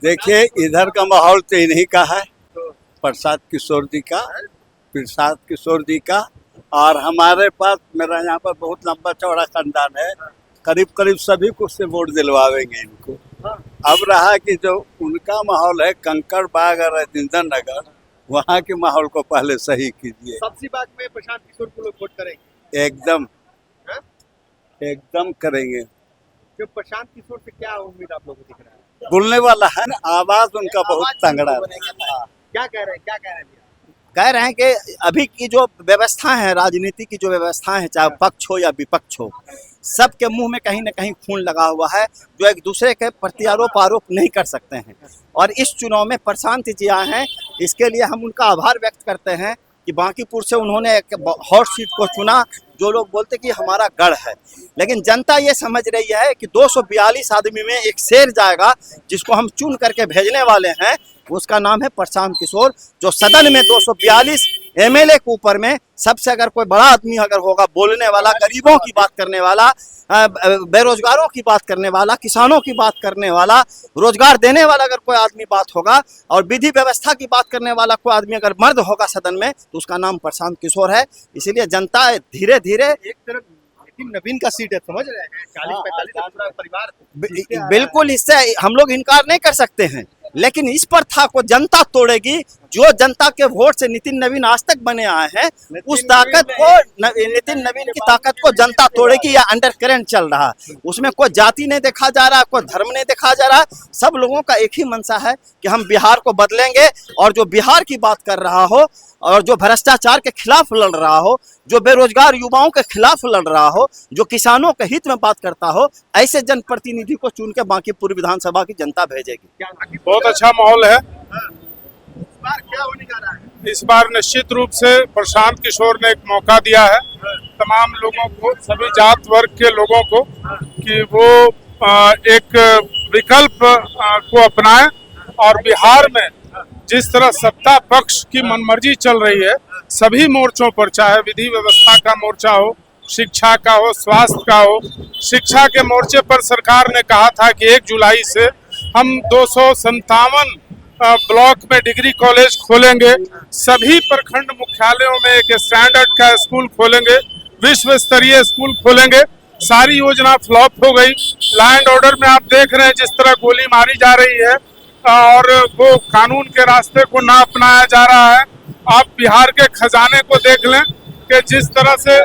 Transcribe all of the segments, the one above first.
देखिए इधर का माहौल तो इन्हीं का है, प्रसाद किशोर जी का, प्रसाद किशोर जी का। और हमारे पास मेरा यहाँ पर बहुत लंबा चौड़ा खानदान है, करीब करीब सभी को से वोट दिलवाएंगे इनको। अब रहा कि जो उनका माहौल है कंकड़ बाग और राजेंद्र नगर, वहाँ के माहौल को पहले सही कीजिए। सबसे बात में प्रशांत किशोर को लोग वोट करेंगे, एकदम हाँ? एकदम करेंगे। जो प्रशांत किशोर से क्या उम्मीद आप लोगों को दिख रहा है? बोलने वाला है ना, आवाज उनका बहुत तंगड़ा है। क्या कह रहे हैं, क्या कह रहे हैं भैया? कह रहे हैं कि अभी की जो व्यवस्था है, राजनीति की जो व्यवस्था है, चाहे पक्ष हो या विपक्ष हो, सबके मुंह में कहीं ना कहीं खून लगा हुआ है, जो एक दूसरे के प्रति आरोप नहीं कर सकते हैं। और इस चुनाव में प्रशांत जी आए हैं, इसके लिए हम उनका आभार व्यक्त करते हैं कि बांकीपुर से उन्होंने एक हॉट सीट को चुना। जो लोग बोलते कि हमारा गढ़ है, लेकिन जनता ये समझ रही है कि 242 आदमी में एक शेर जाएगा, जिसको हम चुन करके भेजने वाले हैं। उसका नाम है प्रशांत किशोर, जो सदन में 242 एमएलए के ऊपर में सबसे अगर कोई बड़ा आदमी अगर होगा, बोलने वाला, गरीबों की बात करने वाला, बेरोजगारों की बात करने वाला, किसानों की बात करने वाला, रोजगार देने वाला अगर कोई आदमी बात होगा, और विधि व्यवस्था की बात करने वाला कोई आदमी अगर मर्द होगा सदन में, तो उसका नाम प्रशांत किशोर है। इसीलिए जनता धीरे धीरे एक तरफ नितिन नवीन का सीट है, समझ रहे हैं, 40-45 पूरा परिवार। बिल्कुल, इससे हम लोग इनकार नहीं कर सकते हैं, लेकिन इस प्रथा को जनता तोड़ेगी। जो जनता के वोट से नितिन नवीन आज तक बने आए हैं, उस ताकत को नितिन नवीन की ताकत को जनता तोड़ेगी। या अंडर करंट चल रहा है, उसमें कोई जाति नहीं देखा जा रहा, कोई धर्म नहीं देखा जा रहा। सब लोगों का एक ही मंशा है कि हम बिहार को बदलेंगे। और जो बिहार की बात कर रहा हो, और जो भ्रष्टाचार के खिलाफ लड़ रहा हो, जो बेरोजगार युवाओं के खिलाफ लड़ रहा हो, जो किसानों के हित में बात करता हो, ऐसे जनप्रतिनिधि को चुन के बांकीपुर विधानसभा की जनता भेजेगी। बहुत अच्छा माहौल है। इस बार क्या होने जा रहा है? इस बार निश्चित रूप से प्रशांत किशोर ने एक मौका दिया है तमाम लोगों को, सभी जात वर्ग के लोगों को, कि वो एक विकल्प को अपनाएं। और बिहार में जिस तरह सत्ता पक्ष की मनमर्जी चल रही है, सभी मोर्चों पर, चाहे विधि व्यवस्था का मोर्चा हो, शिक्षा का हो, स्वास्थ्य का हो। शिक्षा के मोर्चे पर सरकार ने कहा था कि 1 जुलाई से हम 257 ब्लॉक में डिग्री कॉलेज खोलेंगे, सभी प्रखंड मुख्यालयों में एक स्टैंडर्ड का स्कूल खोलेंगे, विश्व स्तरीय स्कूल खोलेंगे। सारी योजना फ्लॉप हो गई। लॉ एंड ऑर्डर में आप देख रहे हैं जिस तरह गोली मारी जा रही है, और वो कानून के रास्ते को ना अपनाया जा रहा है। आप बिहार के खजाने को देख लें कि जिस तरह से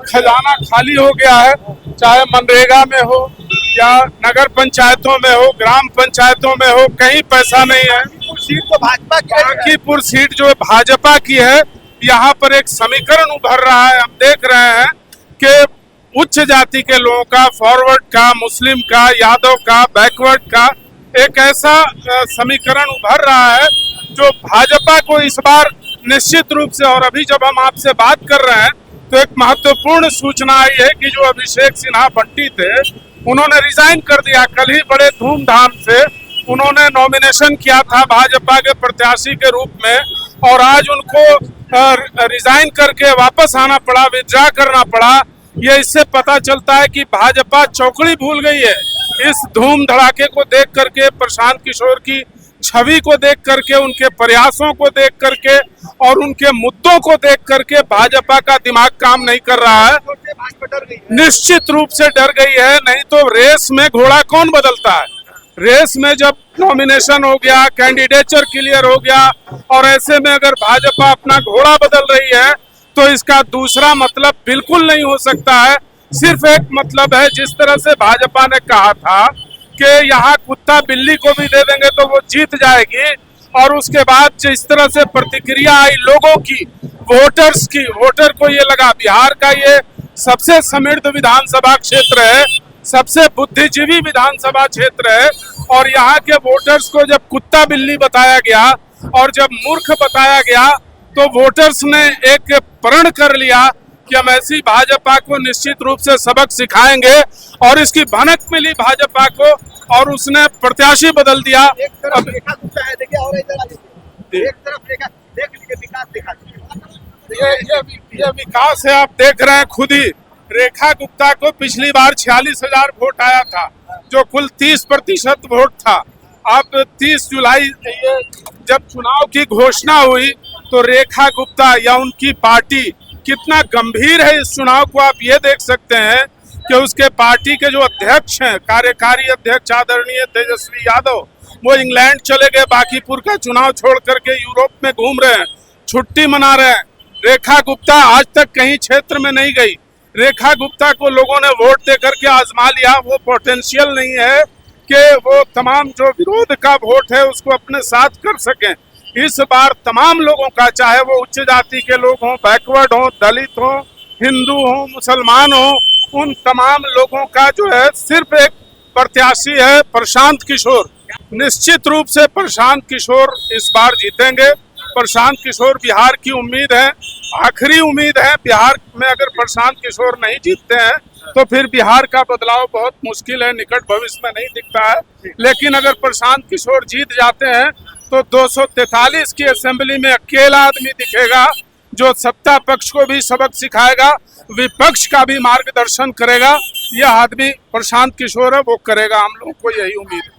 खजाना खाली हो गया है, चाहे मनरेगा में हो या नगर पंचायतों में हो, ग्राम पंचायतों में हो, कहीं पैसा नहीं है। सीट तो भाजपा की है। बांकीपुर सीट जो भाजपा की है, यहाँ पर एक समीकरण उभर रहा है। हम देख रहे हैं कि उच्च जाति के लोगों का, फॉरवर्ड का, मुस्लिम का, यादव का, बैकवर्ड का एक ऐसा समीकरण उभर रहा है जो भाजपा को इस बार निश्चित रूप से। और अभी जब हम आपसे बात कर रहे हैं तो एक महत्वपूर्ण सूचना आई है कि जो अभिषेक सिन्हा बंटी थे, उन्होंने रिजाइन कर दिया। कल ही बड़े धूमधाम से उन्होंने नॉमिनेशन किया था भाजपा के प्रत्याशी के रूप में, और आज उनको रिजाइन करके वापस आना पड़ा, विथड्रा करना पड़ा। ये इससे पता चलता है कि भाजपा चौकड़ी भूल गई है। इस धूम धड़ाके को देख करके, प्रशांत किशोर की छवि को देख करके, उनके प्रयासों को देख करके और उनके मुद्दों को देख करके भाजपा का दिमाग काम नहीं कर रहा है। निश्चित रूप से डर गई है, नहीं तो रेस में घोड़ा कौन बदलता है। रेस में जब नॉमिनेशन हो गया, कैंडिडेचर क्लियर हो गया, और ऐसे में अगर भाजपा अपना घोड़ा बदल रही है, तो इसका दूसरा मतलब बिल्कुल नहीं हो सकता है। सिर्फ एक मतलब है, जिस तरह से भाजपा ने कहा था कि यहाँ कुत्ता बिल्ली को भी दे देंगे तो वो जीत जाएगी, और उसके बाद जिस तरह से प्रतिक्रिया आई लोगों की, वोटर्स की, वोटर को ये लगा बिहार का ये सबसे समृद्ध विधानसभा क्षेत्र है, सबसे बुद्धिजीवी विधानसभा क्षेत्र है, और यहाँ के वोटर्स को जब कुत्ता बिल्ली बताया गया और जब मूर्ख बताया गया, तो वोटर्स ने एक प्रण कर लिया कि हम ऐसी भाजपा को निश्चित रूप से सबक सिखाएंगे। और इसकी भनक मिली भाजपा को, और उसने प्रत्याशी बदल दिया। एक तरफ रेखा गुप्ता है, देखिए, और इधर आ जाइए। एक तरफ रेखा, देख लीजिए विकास दिखा दीजिए। ये विकास है, आप देख रहे हैं खुद ही। रेखा गुप्ता को पिछली बार 46,000 वोट आया था, जो कुल 30% वोट था। अब 30 जुलाई ये जब चुनाव की घोषणा हुई तो रेखा गुप्ता या उनकी पार्टी कितना गंभीर है इस चुनाव को आप ये देख सकते हैं कि उसके पार्टी के जो अध्यक्ष हैं, कार्यकारी अध्यक्ष आदरणीय तेजस्वी यादव, वो इंग्लैंड चले गए, बांकीपुर का चुनाव छोड़ करके यूरोप में घूम रहे हैं, छुट्टी मना रहे हैं। रेखा गुप्ता आज तक कहीं क्षेत्र में नहीं गई। रेखा गुप्ता को लोगों ने वोट दे करके आजमा लिया, वो पोटेंशियल नहीं है कि वो तमाम जो विरोध का वोट है उसको अपने साथ कर सकें। इस बार तमाम लोगों का, चाहे वो उच्च जाति के लोग हों, बैकवर्ड हों, दलित हों, हिंदू हों, मुसलमान हों, उन तमाम लोगों का जो है सिर्फ एक प्रत्याशी है, प्रशांत किशोर। निश्चित रूप से प्रशांत किशोर इस बार जीतेंगे। प्रशांत किशोर बिहार की उम्मीद है, आखिरी उम्मीद है। बिहार में अगर प्रशांत किशोर नहीं जीतते हैं तो फिर बिहार का बदलाव बहुत मुश्किल है, निकट भविष्य में नहीं दिखता है। लेकिन अगर प्रशांत किशोर जीत जाते हैं तो 243 की असेंबली में अकेला आदमी दिखेगा जो सत्ता पक्ष को भी सबक सिखाएगा, विपक्ष का भी मार्गदर्शन करेगा। यह आदमी प्रशांत किशोर है, वो करेगा। हम लोगों को यही उम्मीद है।